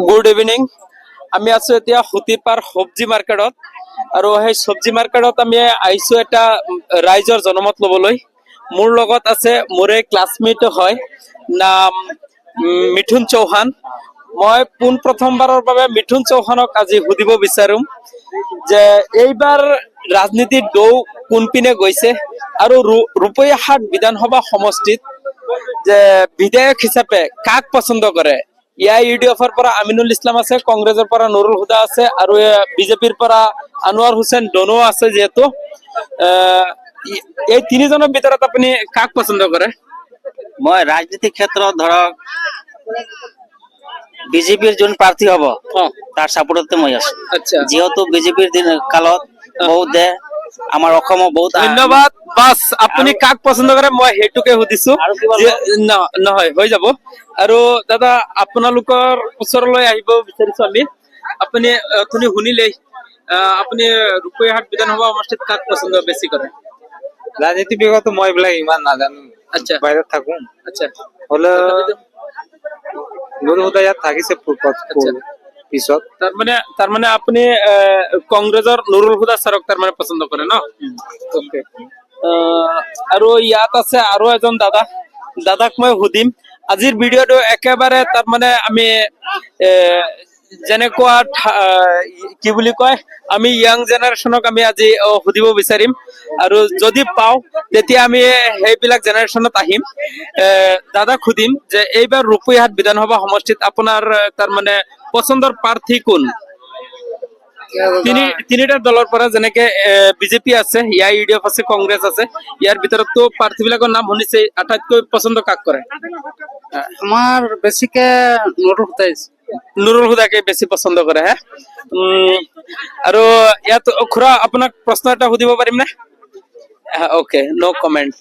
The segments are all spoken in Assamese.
Good evening. আমি আছো এতিয়া হুতিপাৰ সবজি মাৰ্কেটত আৰু সেই সবজি মাৰ্কেটত আমি আহিছো এটা ৰাইজৰ জনমত লবলৈ। মোৰ লগত আছে মোৰে ক্লাছমেট হয়, নাম মিঠুন চৌহান। মই পোন প্ৰথমবাৰৰ বাবে মিঠুন চৌহানক আজি সুধিব বিচাৰিম যে এইবাৰ ৰাজনীতিৰ ঢৌ কোনপিনে গৈছে আৰু ৰূপৈহাট বিধানসভা সমষ্টিত যে বিধায়ক হিচাপে কাক পছন্দ কৰে। ইয়াৰ ইউডিএফৰ পৰা আমিনুল ইছলাম আছে, কংগ্ৰেছৰ পৰা নুৰুল হুদা আছে আৰু বিজেপিৰ পৰা আনোৱাৰ হুছেইন ডনো আছে। যিহেতু এই তিনিজনৰ ভিতৰত আপুনি কাক পছন্দ কৰে? মই ৰাজনীতিক ক্ষেত্ৰত ধৰক বিজেপিৰ যোন প্ৰাৰ্থী হ'ব তাৰ সাপোৰ্টতে মই আছো। আচ্ছা, যেহেতু বিজেপিৰ দিন কালত বহুত আমাৰ অসমত বহুত ধন্যবাদ। বাস আপুনি কাক পছন্দ কৰে মই সেইটোকে সুধিছো। নহয় হৈ যাব। আৰু দাদা আপোনালোকৰ ওচৰলৈ আহিব বিচাৰিছো আমি। আপুনি অথনি শুনিলেই, আপুনি ৰূপৈহাট বিধানসভা সমষ্টিত কাক পছন্দ বেছি কৰে? ৰাজনীতি বিষয়তো মই এইবিলাক ইমান নাজানো। আচ্ছা, বাহিৰত থাকো। আচ্ছা, হলে নুৰুল হুদা ইয়াত থাকিছে পিছত। তাৰমানে আপুনি কংগ্ৰেছৰ নুৰুল হুদা ছাৰক তাৰমানে পছন্দ কৰে ন? Okay. আৰু ইয়াত আছে আৰু এজন দাদাক মই সুধিম। আজিৰ ভিডিঅ'টো একেবাৰে তাৰমানে আমি যেনেকুৱা কি বুলি কয়, আমি ইয়াং জেনেৰেশ্যনক আমি আজি সুধিব বিচাৰিম আৰু যদি পাওঁ তেতিয়া আমি সেইবিলাক জেনেৰেশ্যনত আহিম। দাদাক সুধিম যে এইবাৰ ৰূপৈহাট বিধানসভা সমষ্টিত আপোনাৰ তাৰমানে পছন্দৰ প্ৰাৰ্থী কোন? তিনিটা দলৰ পৰা, যেনেকে বিজেপি আছে, ইয়াৰ ইউডিএফ আছে, কংগ্ৰেছ আছে। ইয়াৰ ভিতৰততো প্ৰাৰ্থী বিলাকৰ নাম শুনিছে, আটাইতকৈ পছন্দ কাক কৰে? আমাৰ বেছিকে নুৰুল হুদাকে বেছি পছন্দ কৰে। হে আৰু ইয়াত খুৰা আপোনাক প্ৰশ্ন এটা সুধিব পাৰিম নে? অকে, নো কমেণ্ট।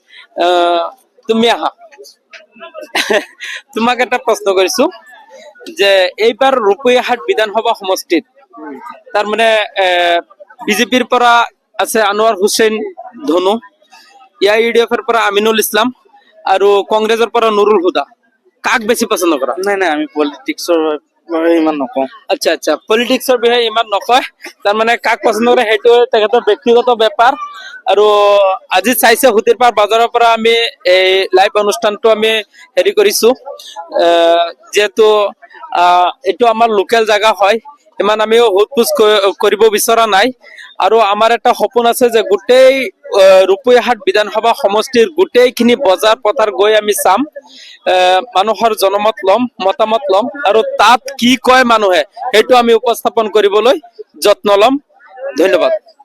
তুমি আহা, তোমাক এটা প্ৰশ্ন কৰিছো যে এইবাৰ ৰূপৈহাট বিধানসভা সমষ্টিত তাৰমানে বিজেপিৰ পৰা আছে আনোৱাৰ হুছেইন ধনু, ইয়াৰ ইউডিএফৰ পৰা আমিনুল ইছলাম আৰু কংগ্ৰেছৰ পৰা নুৰুল হুদা। কাক বেছি পছন্দ কৰা? নাই আমি পলিটিক্সৰ ইমান নকওঁ। আচ্ছা আচ্ছা, পলিটিক্সৰ বিষয়ে ইমান নকয়। তাৰমানে কাক পছন্দ কৰে সেইটো তেখেতৰ ব্যক্তিগত বেপাৰ। আৰু আজি চাইছে হুতিপাৰ বাজাৰৰ পৰা আমি এই লাইভ অনুষ্ঠানটো আমি হেৰি কৰিছো। যিহেতু এইটো আমাৰ লোকেল জাগা হয়, ইমান আমিও হুট পুচ কৰিব বিচৰা নাই। আৰু আমাৰ এটা সপোন আছে যে গোটেই ৰূপৈহাট বিধানসভা সমষ্টিৰ গোটেইখিনি বজাৰ পথাৰ গৈ আমি চাম, মানুহৰ জনমত লম, মতামত লম আৰু তাত কি কয় মানুহে সেইটো আমি উপস্থাপন কৰিবলৈ যত্ন লম। ধন্যবাদ।